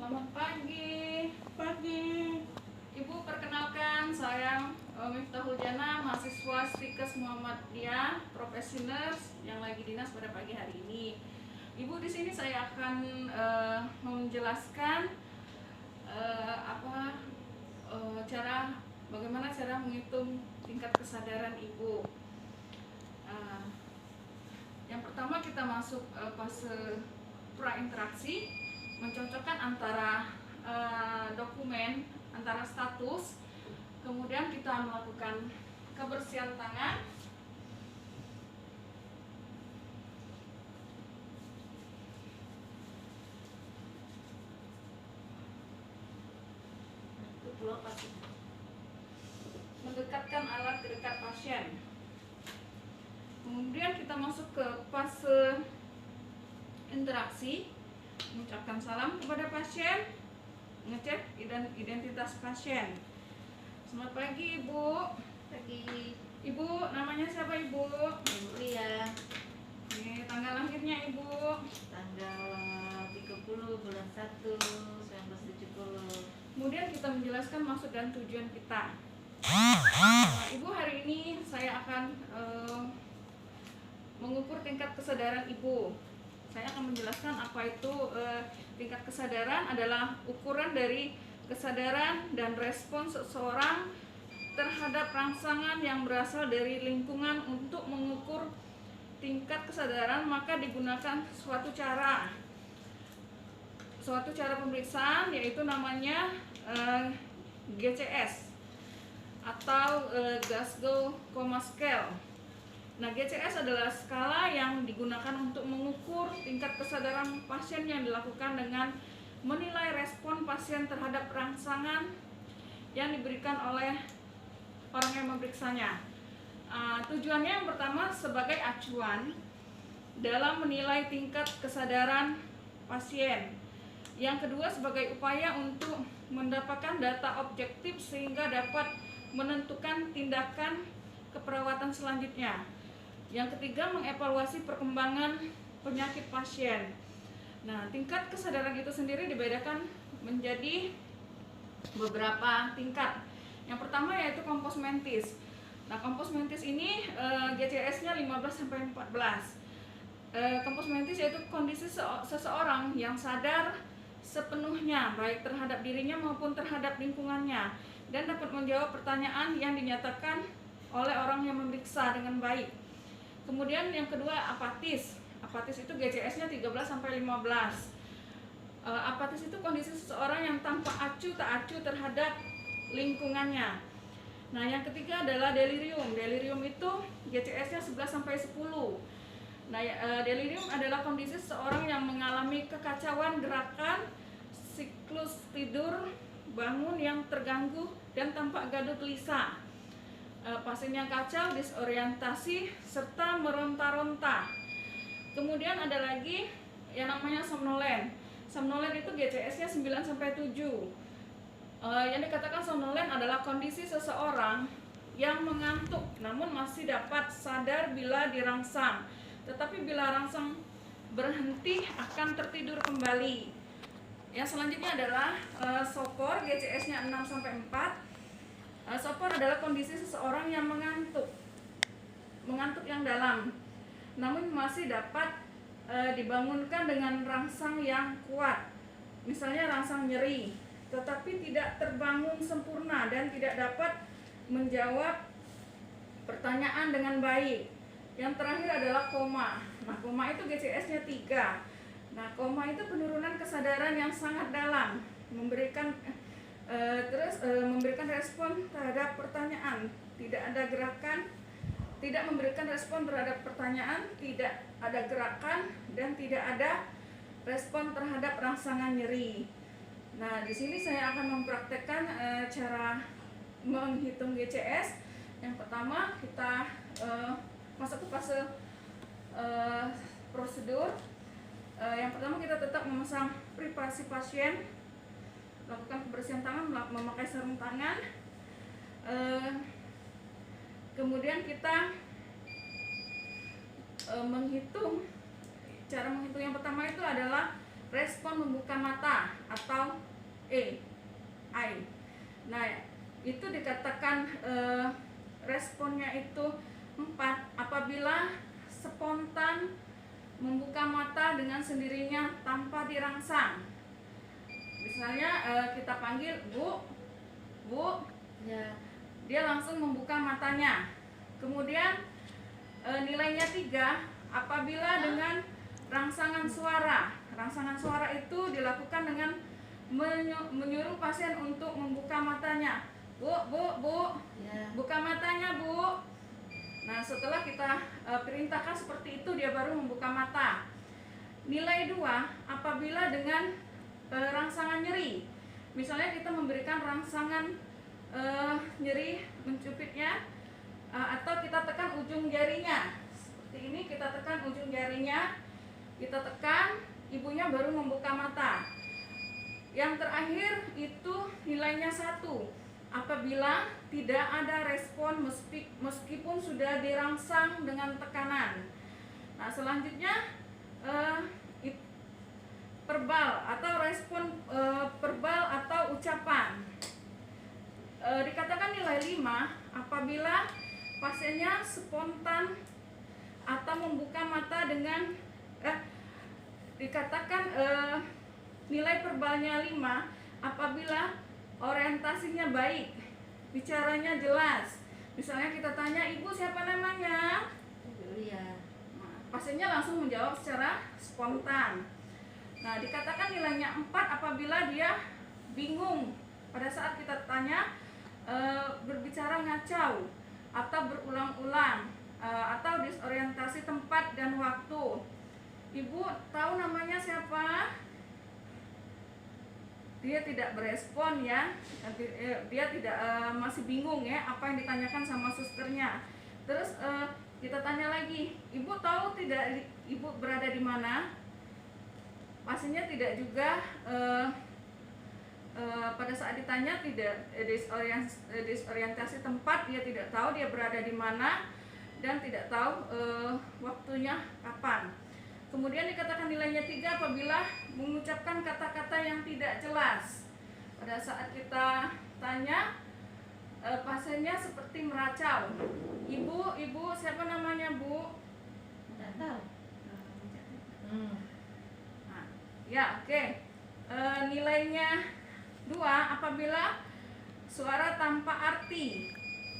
Selamat pagi. Ibu, perkenalkan saya Miftahul Jana, mahasiswa Stikes Muhammadiyah Profesioners yang lagi dinas pada pagi hari ini. Ibu, di sini saya akan menjelaskan bagaimana cara menghitung tingkat kesadaran ibu. Yang pertama kita masuk fase prainteraksi, mencocokkan antara dokumen, antara status, kemudian kita melakukan kebersihan tangan, mendekatkan alat ke dekat pasien. Kemudian kita masuk ke fase interaksi, mengucapkan salam kepada pasien, ngecek identitas pasien. Selamat pagi Ibu. Pagi. Ibu, namanya siapa Ibu? Ibu Lia. Tanggal lahirnya Ibu? Tanggal 30 bulan 1 1970. Kemudian kita menjelaskan maksud dan tujuan kita. Ibu, hari ini saya akan mengukur tingkat kesadaran Ibu. Saya akan menjelaskan apa itu tingkat kesadaran adalah ukuran dari kesadaran dan respon seseorang terhadap rangsangan yang berasal dari lingkungan. Untuk mengukur tingkat kesadaran maka digunakan suatu cara pemeriksaan, yaitu namanya GCS atau Glasgow Coma Scale. Nah, GCS adalah skala yang digunakan untuk mengukur tingkat kesadaran pasien yang dilakukan dengan menilai respon pasien terhadap rangsangan yang diberikan oleh orang yang memeriksanya. Tujuannya yang pertama sebagai acuan dalam menilai tingkat kesadaran pasien. Yang kedua sebagai upaya untuk mendapatkan data objektif sehingga dapat menentukan tindakan keperawatan selanjutnya. Yang ketiga, mengevaluasi perkembangan penyakit pasien. Nah, tingkat kesadaran itu sendiri dibedakan menjadi beberapa tingkat. Yang pertama yaitu kompos mentis. Nah, kompos mentis ini GCS-nya 15-14. Kompos mentis yaitu kondisi seseorang yang sadar sepenuhnya baik terhadap dirinya maupun terhadap lingkungannya dan dapat menjawab pertanyaan yang dinyatakan oleh orang yang memeriksa dengan baik. Kemudian yang kedua, apatis. Apatis itu GCS-nya 13-15. Apatis itu kondisi seseorang yang tanpa acuh tak acuh terhadap lingkungannya. Nah, yang ketiga adalah delirium. Delirium itu GCS-nya 11-10. Nah, delirium adalah kondisi seseorang yang mengalami kekacauan gerakan, siklus tidur, bangun yang terganggu dan tampak gaduh gelisah. Pasien yang kacau, disorientasi, serta meronta-ronta. Kemudian ada lagi yang namanya somnolen. Somnolen itu GCS-nya 9-7. Yang dikatakan somnolen adalah kondisi seseorang yang mengantuk namun masih dapat sadar bila dirangsang, tetapi bila rangsang berhenti akan tertidur kembali. Yang selanjutnya adalah sopor, GCS-nya 6-4. Sopor adalah kondisi seseorang yang mengantuk yang dalam, namun masih dapat dibangunkan dengan rangsang yang kuat. Misalnya rangsang nyeri, tetapi tidak terbangun sempurna dan tidak dapat menjawab pertanyaan dengan baik. Yang terakhir adalah koma. Nah, koma itu GCS-nya 3. Nah, koma itu penurunan kesadaran yang sangat dalam, memberikan respon terhadap pertanyaan, tidak ada gerakan, tidak memberikan respon terhadap pertanyaan, tidak ada gerakan, dan tidak ada respon terhadap rangsangan nyeri. Nah, di sini saya akan mempraktekkan cara menghitung GCS. Yang pertama, kita masuk ke fase prosedur. Yang pertama, kita tetap memasang privasi pasien, lakukan kebersihan tangan, memakai sarung tangan. Kemudian kita menghitung. Cara menghitung yang pertama itu adalah respon membuka mata atau E, I. Nah, itu dikatakan responnya itu 4 apabila spontan membuka mata dengan sendirinya tanpa dirangsang. Misalnya kita panggil Bu, Bu, Ya. dia langsung membuka matanya. Kemudian nilainya 3 apabila dengan rangsangan suara. Rangsangan suara itu dilakukan dengan menyuruh pasien untuk membuka matanya. Bu, Bu, Bu, Ya. buka matanya, Bu. Nah, setelah kita perintahkan seperti itu, dia baru membuka mata. Nilai 2 apabila dengan rangsangan nyeri. Misalnya kita memberikan rangsangan nyeri mencubitnya, atau kita tekan ujung jarinya. Seperti ini, kita tekan ujung jarinya, kita tekan, ibunya baru membuka mata. Yang terakhir itu nilainya 1 apabila tidak ada respon meskipun sudah dirangsang dengan tekanan. Nah, selanjutnya verbal atau respon verbal atau ucapan. Dikatakan nilai 5 apabila pasiennya spontan atau membuka mata dengan dikatakan nilai verbalnya 5 apabila orientasinya baik, bicaranya jelas. Misalnya kita tanya, Ibu siapa namanya? Julia. Nah, pasiennya langsung menjawab secara spontan. Nah, dikatakan nilainya 4 apabila dia bingung pada saat kita tanya, berbicara ngacau atau berulang-ulang, atau disorientasi tempat dan waktu. Ibu tahu namanya siapa? Dia tidak berespon ya, dia tidak masih bingung ya apa yang ditanyakan sama susternya. Terus kita tanya lagi, Ibu tahu tidak Ibu berada di mana? Pasiennya tidak juga pada saat ditanya tidak disorientasi tempat, dia tidak tahu dia berada di mana dan tidak tahu waktunya kapan. Kemudian dikatakan nilainya 3 apabila mengucapkan kata-kata yang tidak jelas. Pada saat kita tanya, pasiennya seperti meracau. Ibu siapa namanya, Bu? Tidak tahu. Nah, ya, oke. Nilainya 2 apabila suara tanpa arti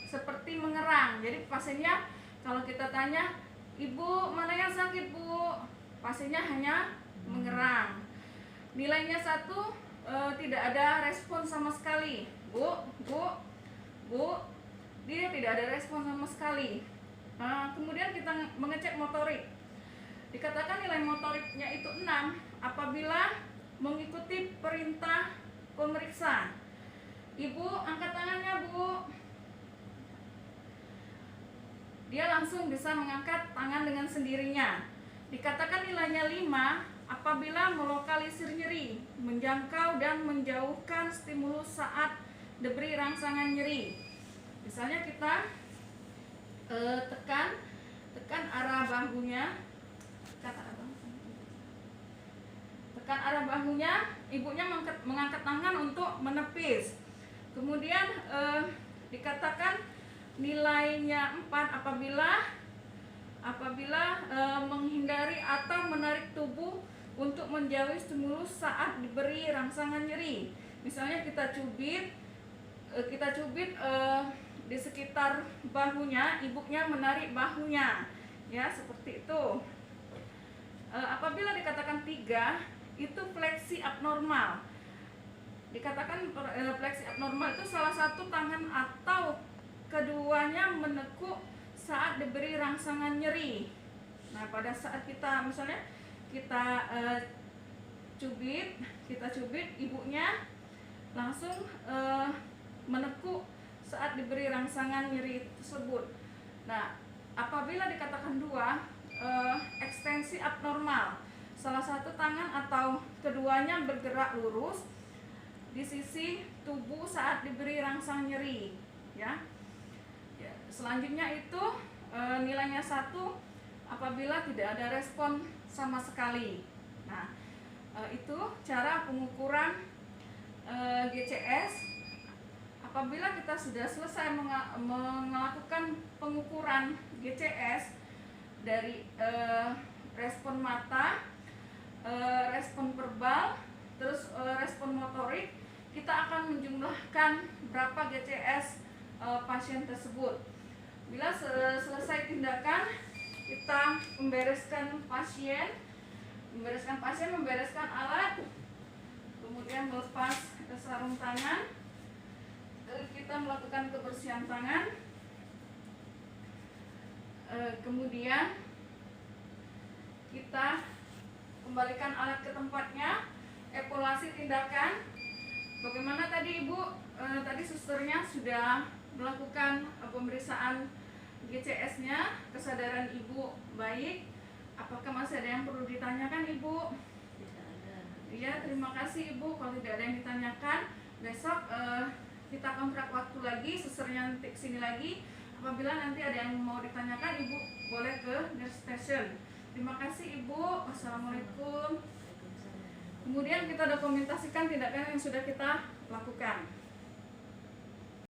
seperti mengerang. Jadi pasiennya kalau kita tanya, Ibu mana yang sakit, Bu? Pasiennya hanya mengerang. Nilainya 1 tidak ada respon sama sekali. Bu, dia tidak ada respon sama sekali. Kemudian kita mengecek motorik. Dikatakan nilai motoriknya itu 6 apabila mengikuti perintah pemeriksa. Ibu angkat tangannya, Bu. Dia langsung bisa mengangkat tangan dengan sendirinya. Dikatakan nilainya 5 apabila melokalisir nyeri, menjangkau dan menjauhkan stimulus saat diberi rangsangan nyeri. Misalnya kita tekan arah bahunya, tekan arah bahunya, ibunya mengangkat tangan untuk menepis. Kemudian dikatakan nilainya 4 apabila menghindari atau menarik tubuh untuk menjauhi stimulus saat diberi rangsangan nyeri. Misalnya kita cubit di sekitar bahunya, ibunya menarik bahunya, ya seperti itu. Apabila dikatakan 3 itu fleksi abnormal. Dikatakan fleksi abnormal itu salah satu tangan atau keduanya menekuk saat diberi rangsangan nyeri. Nah, pada saat kita misalnya kita cubit, ibunya langsung menekuk saat diberi rangsangan nyeri tersebut. Nah, apabila dikatakan 2 ekstensi abnormal, salah satu tangan atau keduanya bergerak lurus di sisi tubuh saat diberi rangsang nyeri, ya. Selanjutnya itu nilainya 1 apabila tidak ada respon sama sekali. Nah, Itu cara pengukuran GCS. Apabila kita sudah selesai melakukan pengukuran GCS dari respon mata, respon verbal, terus respon motorik, kita akan menjumlahkan berapa GCS pasien tersebut. Bila selesai tindakan, kita membereskan pasien, membereskan alat, kemudian melepas sarung tangan, kita melakukan kebersihan tangan, kemudian kita kembalikan alat ke tempatnya, evaluasi tindakan. Bagaimana tadi Ibu? Tadi susternya sudah melakukan pemeriksaan GCS-nya, kesadaran Ibu baik. Apakah masih ada yang perlu ditanyakan Ibu? Tidak ada. Iya, terima kasih Ibu. Kalau tidak ada yang ditanyakan, besok kita kontrak waktu lagi, susternya nanti kesini lagi. Apabila nanti ada yang mau ditanyakan, Ibu boleh ke nurse station. Terima kasih Ibu. Wassalamualaikum. Waalaikumsalam. Kemudian kita dokumentasikan tindakan yang sudah kita lakukan.